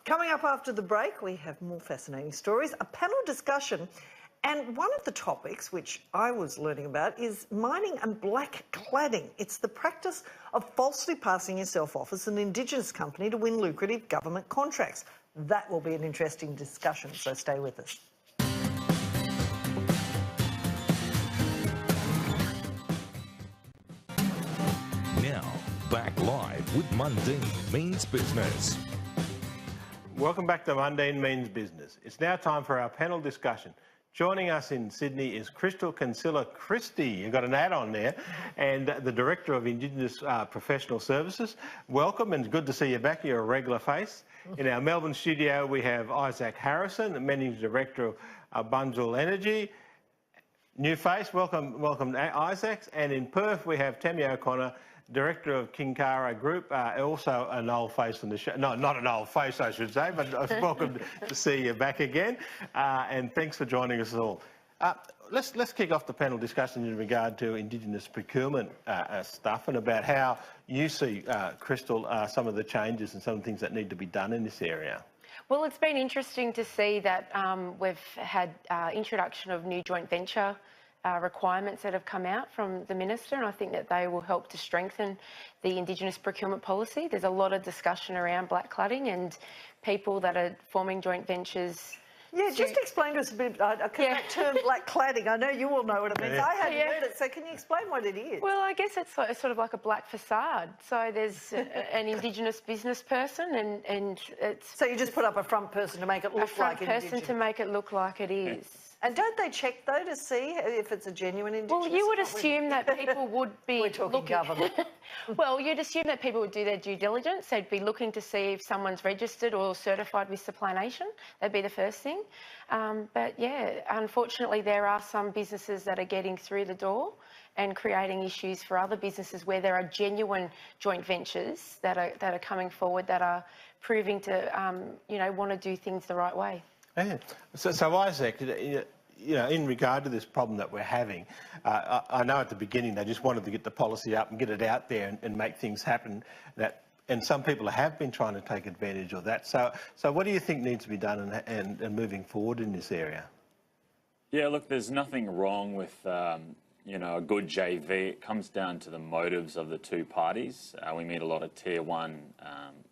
Coming up after the break, we have more fascinating stories, a panel discussion, and one of the topics which I was learning about is mining and black cladding. It's the practice of falsely passing yourself off as an Indigenous company to win lucrative government contracts. That will be an interesting discussion, so stay with us. Now, back live with Mundine Means Business. Welcome back to Mundine Means Business. It's now time for our panel discussion. Joining us in Sydney is Crystal Kinsella Christie. You've got an ad on there, and the Director of Indigenous Professional Services. Welcome, and good to see you back. You're a regular face. In our Melbourne studio, we have Isaac Harrison, the Managing Director of Bunjil Energy. New face, welcome Isaac. And in Perth, we have Tammy O'Connor, Director of Kinkara Group, also an old face on the show. No, not an old face, I should say, but welcome to see you back again. And thanks for joining us all. Let's kick off the panel discussion in regard to Indigenous procurement stuff and about how you see, Crystal, some of the changes and some of the things that need to be done in this area. Well, it's been interesting to see that we've had introduction of new joint venture requirements that have come out from the Minister, and I think that they will help to strengthen the Indigenous procurement policy. There's a lot of discussion around black cladding and people that are forming joint ventures. Yeah, just explain to us a bit, that term black cladding. I know you all know what it means. Yeah. I hadn't heard it, so can you explain what it is? Well, I guess it's sort of like a black facade. So there's an Indigenous business person and it's... So you just put up a front person to make it look like Indigenous? A front person to make it look like it is. And don't they check, though, to see if it's a genuine Indigenous? Well, you would assume that people would be We're talking government. Well, you'd assume that people would do their due diligence. They'd be looking to see if someone's registered or certified with Supply Nation. That'd be the first thing. But, yeah, unfortunately, there are some businesses that are getting through the door and creating issues for other businesses where there are genuine joint ventures that are coming forward that are proving to, want to do things the right way. Yeah. So Isaac, in regard to this problem that we're having, I know at the beginning they just wanted to get the policy up and get it out there and make things happen. And some people have been trying to take advantage of that. So what do you think needs to be done and moving forward in this area? Yeah, look, there's nothing wrong with a good JV. It comes down to the motives of the two parties. We meet a lot of tier one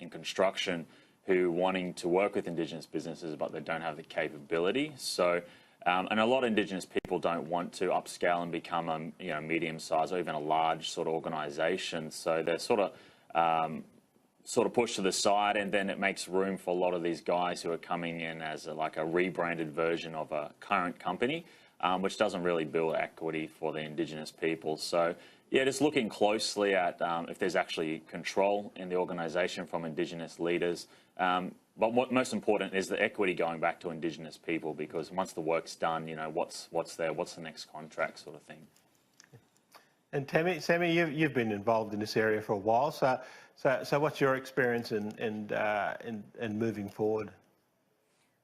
in construction who wanting to work with Indigenous businesses, but they don't have the capability. So, and a lot of Indigenous people don't want to upscale and become a medium-sized or even a large sort of organisation. So they're sort of pushed to the side, and then it makes room for a lot of these guys who are coming in as a rebranded version of a current company, which doesn't really build equity for the Indigenous people. So, yeah, just looking closely at if there's actually control in the organisation from Indigenous leaders. But what most important is the equity going back to Indigenous people, because once the work's done, what's there, what's the next contract sort of thing. And Sammy, you've been involved in this area for a while. So what's your experience in moving forward?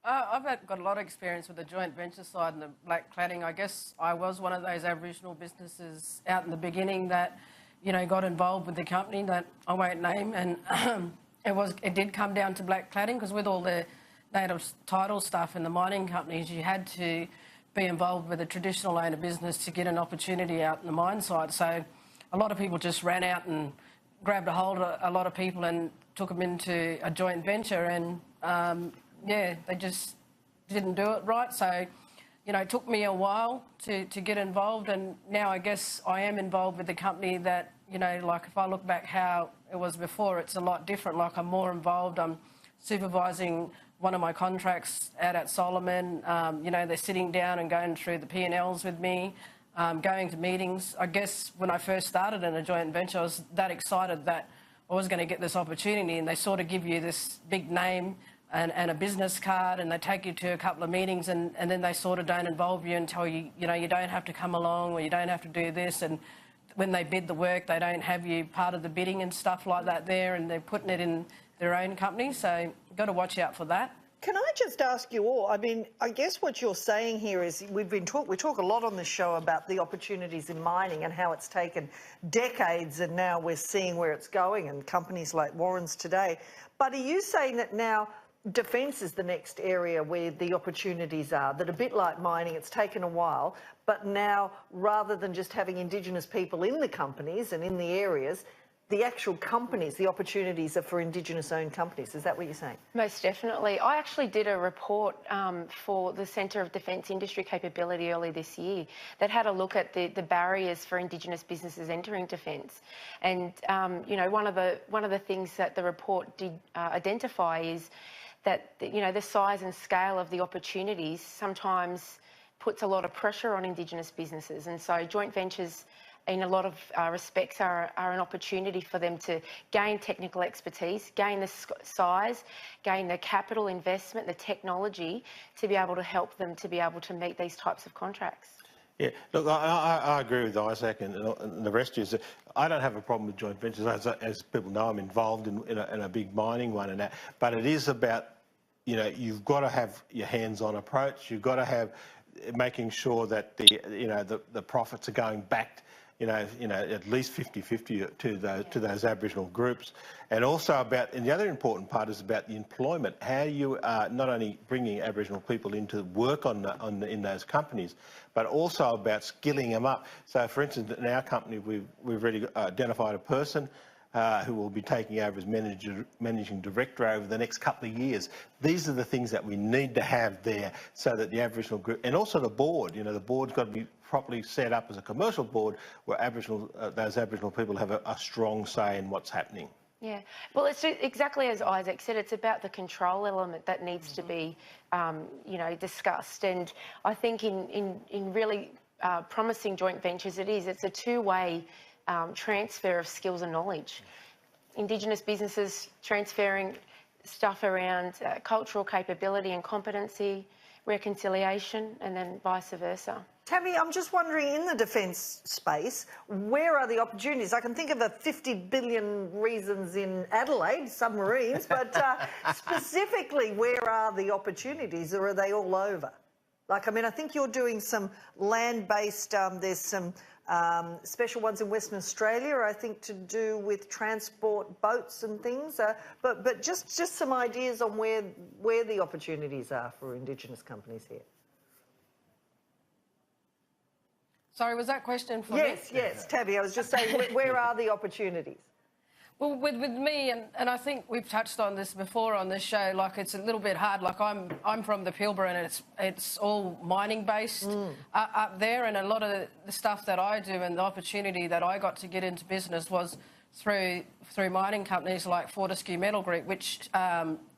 I've got a lot of experience with the joint venture side and the black cladding. I guess I was one of those Aboriginal businesses out in the beginning that, got involved with the company that I won't name, and it did come down to black cladding, because with all the native title stuff in the mining companies, you had to be involved with a traditional owner business to get an opportunity out in the mine site. So a lot of people just ran out and grabbed a hold of a lot of people and took them into a joint venture, and they just didn't do it right. So, it took me a while to get involved, and now I guess I am involved with the company that, if I look back how it was before, it's a lot different. Like, I'm more involved. I'm supervising one of my contracts out at Solomon. They're sitting down and going through the P&Ls with me, going to meetings. I guess when I first started in a joint venture, I was that excited that I was going to get this opportunity, and they sort of give you this big name and a business card, and they take you to a couple of meetings, and then they sort of don't involve you and tell you, you don't have to come along, or you don't have to do this. And when they bid the work, they don't have you part of the bidding and stuff like that there, and they're putting it in their own company. So you've got to watch out for that. Can I just ask you all, I guess what you're saying here is we talk a lot on this show about the opportunities in mining and how it's taken decades, and now we're seeing where it's going, and companies like Warren's today. But are you saying that now defence is the next area where the opportunities are, that a bit like mining, it's taken a while, but now rather than just having Indigenous people in the companies and in the areas, the actual companies, the opportunities are for Indigenous-owned companies. Is that what you're saying? Most definitely. I actually did a report for the Centre of Defence Industry Capability early this year that had a look at the barriers for Indigenous businesses entering defence. And, you know, one of the things that the report did identify is that, you know, the size and scale of the opportunities sometimes puts a lot of pressure on Indigenous businesses. And so joint ventures in a lot of respects are an opportunity for them to gain technical expertise, gain the size, gain the capital investment, the technology to be able to help them to be able to meet these types of contracts. Yeah, look, I agree with Isaac and the rest of you. I don't have a problem with joint ventures. As people know, I'm involved in a big mining one and that. But it is about, you know, you've got to have your hands-on approach. You've got to have making sure that the profits are going back, you know, at least 50-50 to those Aboriginal groups, and also and the other important part is about the employment. How you are not only bringing Aboriginal people into work in those companies, but also about skilling them up. So, for instance, in our company, we've already identified a person who will be taking over as managing director over the next couple of years. These are the things that we need to have there, so that the Aboriginal group, and also the board, you know, the board's got to be properly set up as a commercial board where those Aboriginal people have a strong say in what's happening. Yeah, well, it's exactly as Isaac said. It's about the control element that needs to be, you know, discussed. And I think in really promising joint ventures, it's a two-way transfer of skills and knowledge. Indigenous businesses transferring stuff around cultural capability and competency, reconciliation, and then vice versa. Tabby, I'm just wondering, in the defence space, where are the opportunities? I can think of 50 billion reasons in Adelaide, submarines, but specifically, where are the opportunities, or are they all over? Like, I mean, I think you're doing some land-based, there's some special ones in Western Australia, I think, to do with transport boats and things. But just some ideas on where the opportunities are for Indigenous companies here. Sorry, was that question for me? Yes, Tabby, I was just saying, where are the opportunities? Well, with me, and I think we've touched on this before on this show, like, it's a little bit hard. Like, I'm from the Pilbara, and it's all mining based up there, and a lot of the stuff that I do and the opportunity that I got to get into business was through mining companies like Fortescue Metal Group, which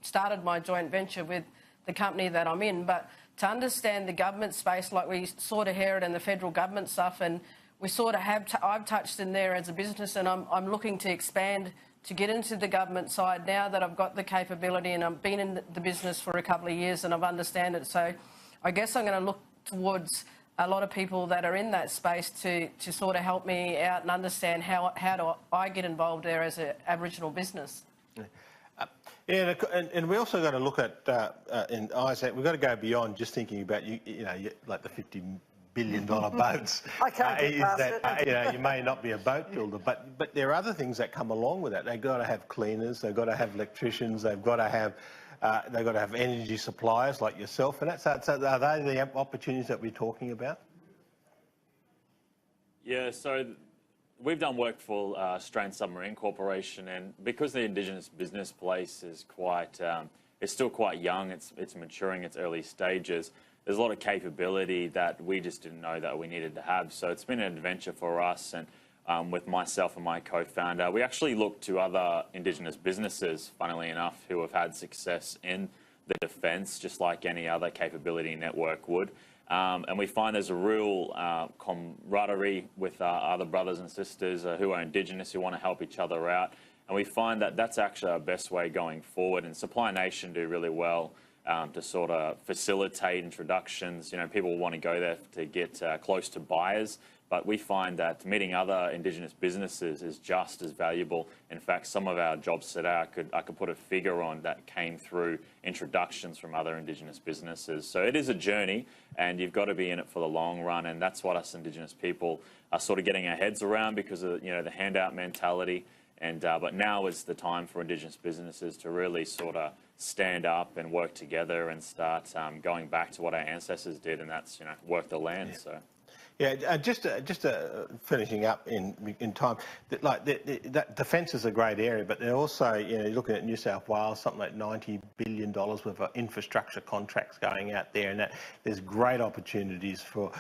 started my joint venture with the company that I'm in. But to understand the government space, like, we sort of hear it in the federal government stuff, and we sort of have, I've touched in there as a business, and I'm looking to expand to get into the government side now that I've got the capability, and I've been in the business for a couple of years and I've understand it. So I guess I'm going to look towards a lot of people that are in that space to sort of help me out and understand how do I get involved there as an Aboriginal business. Yeah, and we also got to look at, in Isaac, we've got to go beyond just thinking about, you know, like the $50 billion boats. I can't get past it. You know, you may not be a boat builder, but there are other things that come along with that. They've got to have cleaners, they've got to have electricians, they've got to have energy suppliers like yourself, and so are they the opportunities that we're talking about? Yeah, so we've done work for Australian Submarine Corporation, and because the Indigenous business place is quite, it's still quite young, it's maturing, its early stages, there's a lot of capability that we just didn't know that we needed to have. So it's been an adventure for us, and with myself and my co-founder, we actually looked to other Indigenous businesses, funnily enough, who have had success in the defence, just like any other capability network would. And we find there's a real camaraderie with other brothers and sisters who are Indigenous, who want to help each other out. And we find that that's actually our best way going forward. And Supply Nation do really well to sort of facilitate introductions. You know, people want to go there to get close to buyers. But we find that meeting other Indigenous businesses is just as valuable. In fact, some of our jobs today, I could put a figure on that came through introductions from other Indigenous businesses. So it is a journey, and you've got to be in it for the long run. And that's what us Indigenous people are sort of getting our heads around because of, you know, the handout mentality. But now is the time for Indigenous businesses to really sort of stand up and work together and start going back to what our ancestors did, and that's, you know, work the land. Yeah. So. Yeah, just finishing up in time, that defence is a great area, but they're also, you know, looking at New South Wales, something like $90 billion worth of infrastructure contracts going out there, and there's great opportunities for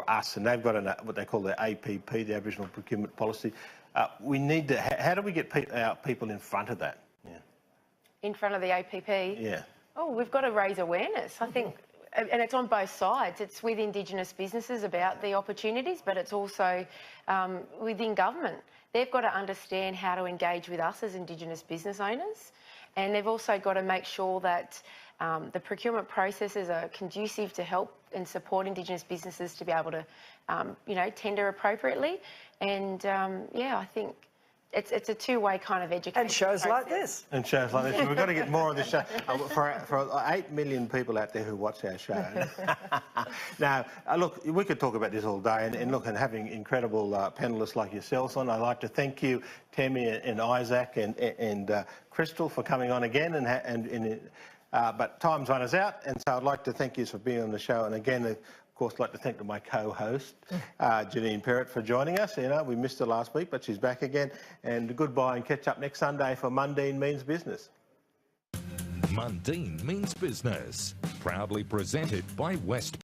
us, and they've got what they call the APP, the Aboriginal Procurement Policy. We need to. How do we get people in front of that? Yeah. In front of the APP? Yeah. Oh, we've got to raise awareness, I think. And it's on both sides. It's with Indigenous businesses about the opportunities, but it's also within government. They've got to understand how to engage with us as Indigenous business owners, and they've also got to make sure that the procurement processes are conducive to help and support Indigenous businesses to be able to, you know, tender appropriately. And yeah, I think it's a two-way kind of education. And shows process. like this. And shows like this. We've got to get more of this show. For 8 million people out there who watch our show. Now, look, we could talk about this all day, and look, and having incredible panellists like yourselves on. I'd like to thank you, Tammy and Isaac and Crystal, for coming on again. But time's run us out, and so I'd like to thank you for being on the show. And again, of course, I'd like to thank my co-host, Janine Perrott, for joining us. You know, we missed her last week, but she's back again. And goodbye, and catch up next Sunday for Mundine Means Business. Mundine Means Business, proudly presented by West